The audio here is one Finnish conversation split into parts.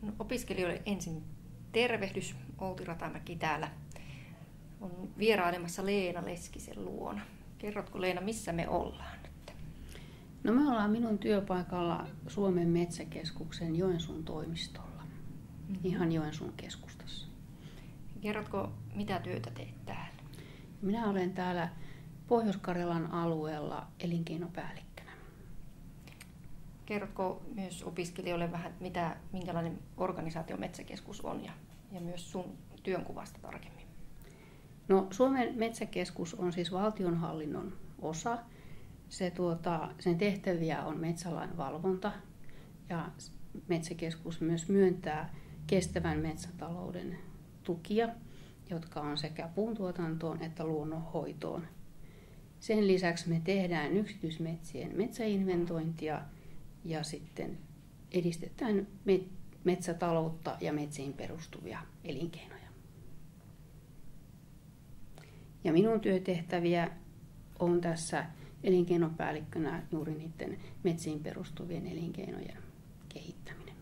No, opiskelijoille ensin tervehdys. Outi Ratamäki täällä on vierailemassa Leena Leskisen luona. Kerrotko Leena, missä me ollaan nyt? No me ollaan minun työpaikalla Suomen metsäkeskuksen Joensuun toimistolla. Ihan Joensuun keskustassa. Kerrotko, mitä työtä teet täällä? Minä olen täällä Pohjois-Karjalan alueella elinkeinopäällikkönä. Kerrotko myös opiskelijoille vähän, minkälainen organisaatio Metsäkeskus on ja myös sun työnkuvasta tarkemmin? No, Suomen metsäkeskus on siis valtionhallinnon osa. Sen tehtäviä on metsälain valvonta ja Metsäkeskus myös myöntää kestävän metsätalouden tukia, jotka on sekä puuntuotantoon että luonnonhoitoon. Sen lisäksi me tehdään yksityismetsien metsäinventointia ja sitten edistetään metsätaloutta ja metsiin perustuvia elinkeinoja. Ja minun työtehtäviä on tässä elinkeinopäällikkönä juuri niiden metsiin perustuvien elinkeinojen kehittäminen.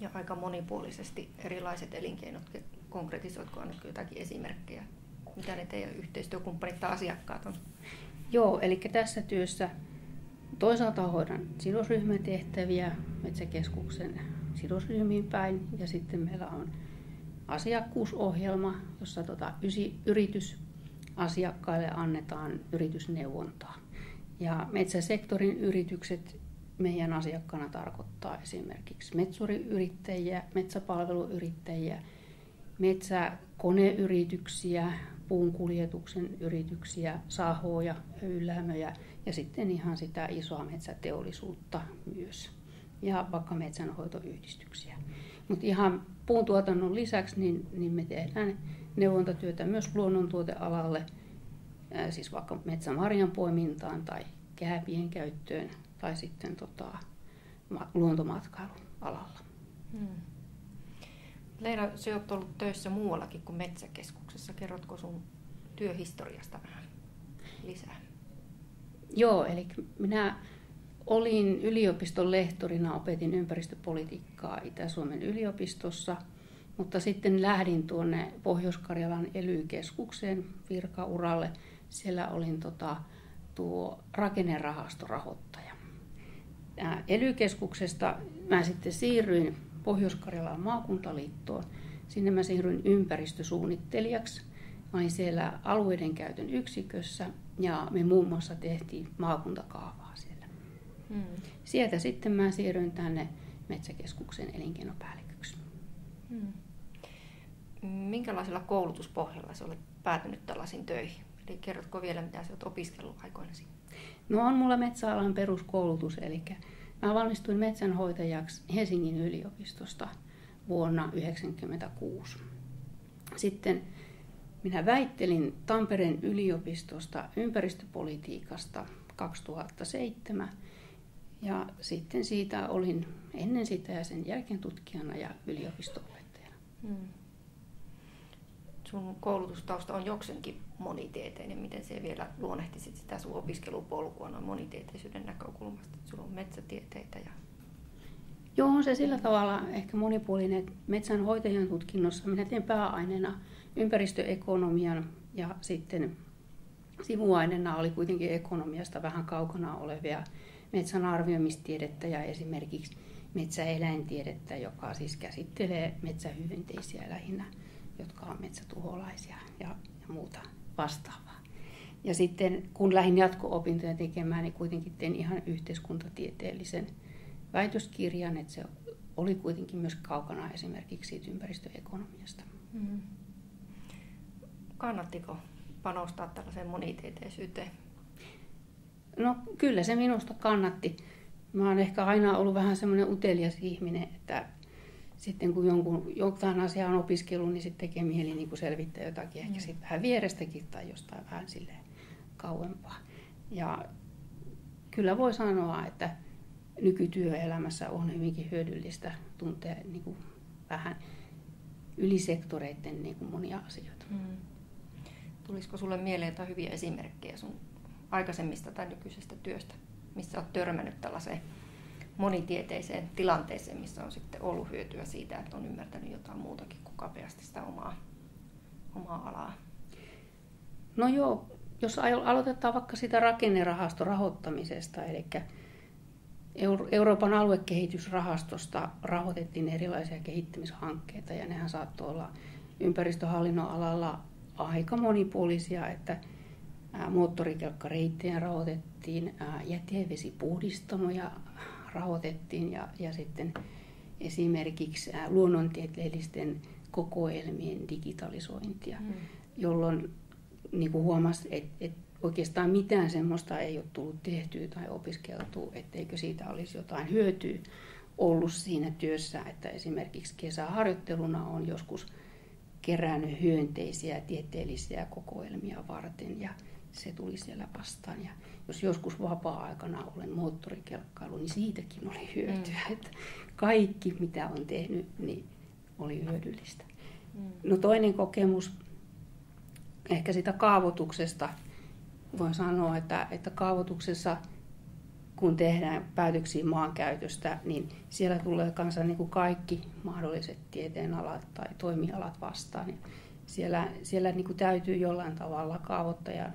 Ja aika monipuolisesti erilaiset elinkeinot. Konkretisoitko, annetko jotakin esimerkkejä? Mitä ne teidän yhteistyökumppanit tai asiakkaat on? Joo, eli tässä työssä toisaalta hoidan sidosryhmätehtäviä Metsäkeskuksen sidosryhmiin päin ja sitten meillä on asiakkuusohjelma, jossa yritysasiakkaille annetaan yritysneuvontaa. Ja metsäsektorin yritykset meidän asiakkaana tarkoittaa esimerkiksi metsuriyrittäjiä, metsäpalveluyrittäjiä, metsäkoneyrityksiä, puunkuljetuksen yrityksiä, sahoja, höylämöjä ja sitten ihan sitä isoa metsäteollisuutta myös ja vaikka metsänhoitoyhdistyksiä. Mutta ihan puuntuotannon lisäksi niin me tehdään neuvontatyötä myös luonnontuotealalle, siis vaikka metsämarjan poimintaan tai kääpien käyttöön tai sitten luontomatkailualalla. Leena, sinä olet ollut töissä muuallakin kuin Metsäkeskuksessa. Kerrotko sun työhistoriasta vähän lisää? Joo, eli minä olin yliopiston lehtorina, opetin ympäristöpolitiikkaa Itä-Suomen yliopistossa, mutta sitten lähdin tuonne Pohjois-Karjalan ELY-keskukseen virkauralle. Siellä olin tuo rakennerahastorahoittaja. ELY-keskuksesta mä sitten siirryin Pohjois-Karjalan maakuntaliittoon. Sinne mä siirryin ympäristösuunnittelijaksi. Mä olin siellä alueiden käytön yksikössä ja me muun muassa tehtiin maakuntakaavaa siellä. Sieltä sitten mä siirryin tänne Metsäkeskuksen elinkeinopäälliköksi. Minkälaisella koulutuspohjalla sä olet päätynyt tällaisiin töihin? Eli kerrotko vielä, mitä sä olet opiskellut aikoinasi? No on mulla metsäalan peruskoulutus, eli mä valmistuin metsänhoitajaksi Helsingin yliopistosta vuonna 1996. Sitten minä väittelin Tampereen yliopistosta ympäristöpolitiikasta 2007 ja sitten siitä olin ennen sitä ja sen jälkeen tutkijana ja yliopisto-opettajana. Sun koulutustausta on jokseenkin monitieteinen. Miten se vielä luonnehtisit sitä sun opiskelupolkua noin monitieteisyyden näkökulmasta? Sulla on metsätieteitä ja... Joo, on se sillä tavalla ehkä monipuolinen, että metsänhoitajan tutkinnossa minä teen pääaineena ympäristöekonomian ja sitten sivuaineena oli kuitenkin ekonomiasta vähän kaukana olevia metsän arvioimistiedettä ja esimerkiksi metsäeläintiedettä, joka siis käsittelee metsähyönteisiä lähinnä, jotka on metsätuholaisia ja muuta vastaavaa. Ja sitten kun lähdin jatko-opintoja tekemään, niin kuitenkin tein ihan yhteiskuntatieteellisen väitöskirjan, että se oli kuitenkin myös kaukana esimerkiksi siitä ympäristöekonomiasta. Kannattiko panostaa tällaiseen monitieteisyyteen? No kyllä se minusta kannatti. Mä oon ehkä aina ollut vähän semmoinen utelias ihminen, että sitten kun jotain asiaa on opiskellut, niin sitten tekee mieli niin kuin selvittää jotakin, ehkä sitten vähän vierestäkin tai jostain vähän silleen kauempaa. Ja kyllä voi sanoa, että nykytyöelämässä on hyvinkin hyödyllistä tuntea niin kuin vähän ylisektoreiden niin kuin monia asioita. Tulisiko sulle mieleen jotain hyviä esimerkkejä sun aikaisemmista tai nykyisestä työstä, missä olet törmännyt tällaiseen monitieteiseen tilanteeseen, missä on sitten ollut hyötyä siitä, että on ymmärtänyt jotain muutakin kuin kapeasti sitä omaa alaa. No joo, jos aloitetaan vaikka sitä rakennerahastorahoittamisesta, eli Euroopan aluekehitysrahastosta rahoitettiin erilaisia kehittämishankkeita, ja nehän saattoi olla ympäristöhallinnon alalla aika monipuolisia, että moottorikelkkareittejä rahoitettiin, jätevesipuhdistamoja rahoitettiin ja sitten esimerkiksi luonnontieteellisten kokoelmien digitalisointia, jolloin niin kuin huomasi, että oikeastaan mitään semmoista ei ole tullut tehtyä tai opiskeltua, etteikö siitä olisi jotain hyötyä ollut siinä työssä, että esimerkiksi kesäharjoitteluna on joskus kerännyt hyönteisiä tieteellisiä kokoelmia varten ja se tuli siellä vastaan. Ja jos joskus vapaa-aikana olen moottorikelkkailu, niin siitäkin oli hyötyä. Että kaikki mitä on tehnyt, niin oli hyödyllistä. No toinen kokemus ehkä sitä kaavoituksesta. Voin sanoa, että kaavoituksessa kun tehdään päätöksiä maankäytöstä, niin siellä tulee kanssa niin kuin kaikki mahdolliset tieteenalat tai toimialat vastaan. Ja siellä niin kuin täytyy jollain tavalla kaavoittajan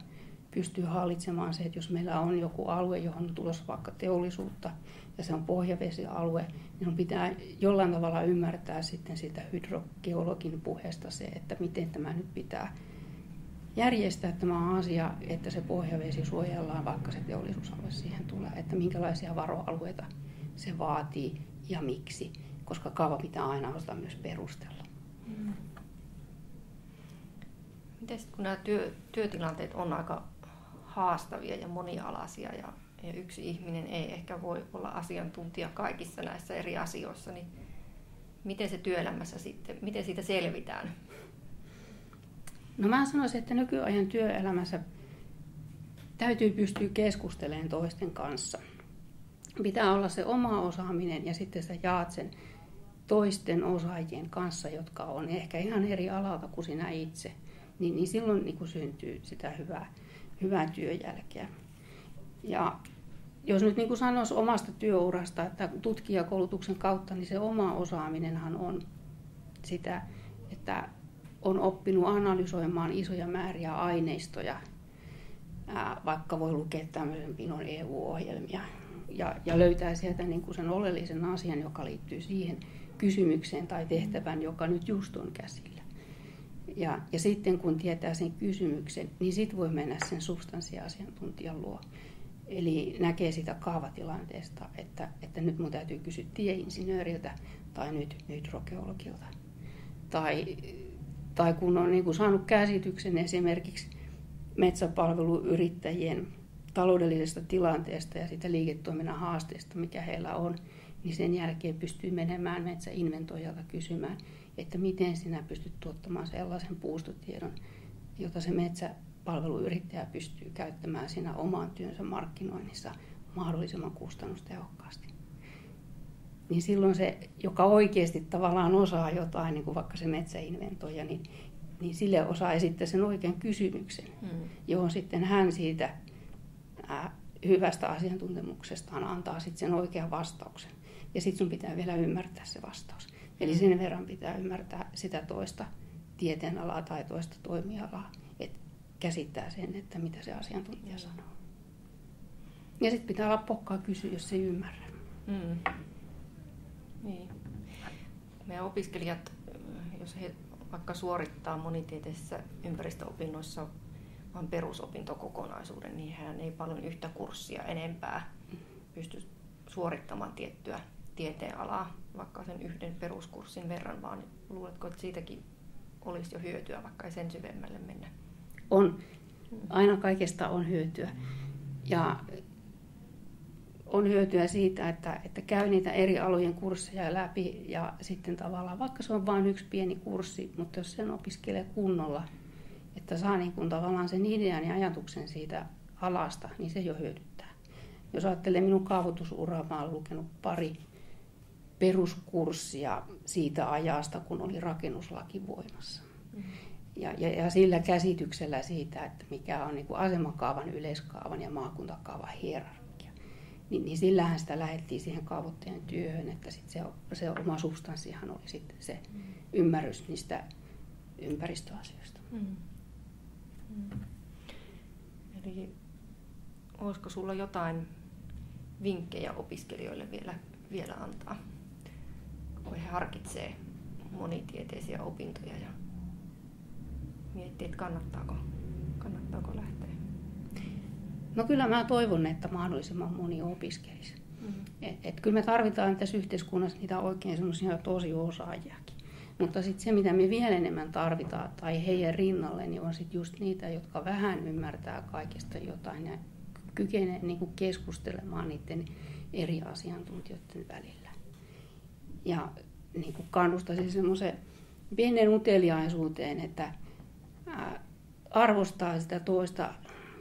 pystyä hallitsemaan se, että jos meillä on joku alue, johon on tulossa vaikka teollisuutta ja se on pohjavesialue, niin pitää jollain tavalla ymmärtää sitten sitä hydrogeologin puheesta se, että miten tämä nyt pitää järjestää tämä asia, että se pohjavesi suojellaan, vaikka se teollisuusalue siihen tulee, että minkälaisia varoalueita se vaatii ja miksi, koska kaava pitää aina osata myös perustella. Miten kun nämä työtilanteet on aika haastavia ja monialaisia ja yksi ihminen ei ehkä voi olla asiantuntija kaikissa näissä eri asioissa, niin miten se työelämässä sitten, miten siitä selvitään? No mä sanoisin, että nykyajan työelämässä täytyy pystyä keskustelemaan toisten kanssa. Pitää olla se oma osaaminen ja sitten sä jaat sen toisten osaajien kanssa, jotka on ehkä ihan eri alalta kuin sinä itse. Niin silloin niin kuin syntyy sitä hyvää työjälkeä. Ja jos nyt niin kuin sanoisi omasta työurasta, että tutkijakoulutuksen kautta, niin se oma osaaminenhan on sitä, että on oppinut analysoimaan isoja määriä aineistoja, vaikka voi lukea tämmöisen pinon EU-ohjelmia ja löytää sieltä niin kuin sen oleellisen asian, joka liittyy siihen kysymykseen tai tehtävään, joka nyt just on käsillä. Ja sitten kun tietää sen kysymyksen, niin sitten voi mennä sen substanssiasiantuntijan luo. Eli näkee sitä kaavatilanteesta, että nyt mun täytyy kysyä tieinsinööriltä tai nyt hydrogeologilta. Tai kun on niin kuin saanut käsityksen esimerkiksi metsäpalveluyrittäjien taloudellisesta tilanteesta ja sitä liiketoiminnan haasteesta, mikä heillä on, niin sen jälkeen pystyy menemään metsäinventoijalta kysymään, että miten sinä pystyt tuottamaan sellaisen puustotiedon, jota se metsäpalveluyrittäjä pystyy käyttämään siinä oman työnsä markkinoinnissa mahdollisimman kustannustehokkaasti. Niin silloin se, joka oikeasti tavallaan osaa jotain, niin kuin vaikka se metsäinventoija, niin sille osaa esittää sen oikean kysymyksen, johon sitten hän siitä hyvästä asiantuntemuksestaan antaa sitten sen oikean vastauksen. Ja sitten sun pitää vielä ymmärtää se vastaus. Eli sen verran pitää ymmärtää sitä toista tieteenalaa tai toista toimialaa, että käsittää sen, että mitä se asiantuntija sanoo. Ja sitten pitää olla pokkaa kysyä, jos ei ymmärrä. Niin. Meidän opiskelijat, jos he vaikka suorittaa monitieteisissä ympäristöopinnoissa vain perusopintokokonaisuuden, niin hän ei paljon yhtä kurssia enempää pysty suorittamaan tiettyä tieteenalaa, vaikka sen yhden peruskurssin verran, vaan luuletko, että siitäkin olisi jo hyötyä, vaikka ei sen syvemmälle mennä? On. Aina kaikesta on hyötyä. Ja on hyötyä siitä, että käy niitä eri alojen kursseja läpi ja sitten tavallaan, vaikka se on vain yksi pieni kurssi, mutta jos sen opiskelee kunnolla, että saa niin kuin tavallaan sen idean ja ajatuksen siitä alasta, niin se jo hyödyttää. Jos ajattelee minun kaavoitusuraa, mä olen lukenut pari peruskurssia siitä ajasta, kun oli rakennuslaki voimassa. Ja sillä käsityksellä siitä, että mikä on niin kuin asemakaavan, yleiskaavan ja maakuntakaavan hierarkia. niin sillähän sitä lähdettiin siihen kaavoittajan työhön, että sit se oma substanssihan oli sitten se ymmärrys niistä ympäristöasioista. Eli olisiko sulla jotain vinkkejä opiskelijoille vielä antaa, kun he harkitsee monitieteisiä opintoja ja miettii, että kannattaako lähteä? No kyllä mä toivon, että mahdollisimman moni opiskelisi. Et kyllä me tarvitaan tässä yhteiskunnassa niitä oikein semmoisia tosi osaajiakin. Mutta sitten se, mitä me vielä enemmän tarvitaan, tai heidän rinnalle, niin on sitten just niitä, jotka vähän ymmärtää kaikesta jotain ja kykenee niin kuin keskustelemaan niiden eri asiantuntijoiden välillä. Ja niin kuin kannustaisin semmoiseen pienen uteliaisuuteen, että arvostaa sitä toista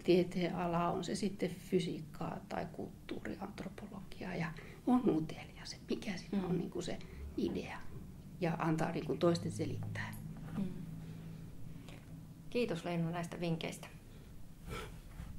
tieteenalaa, on se sitten fysiikkaa tai kulttuuriantropologiaa, ja on utelias, että mikä siinä on niin kuin se idea, ja antaa niin kuin toisten selittää. Kiitos Leino näistä vinkkeistä.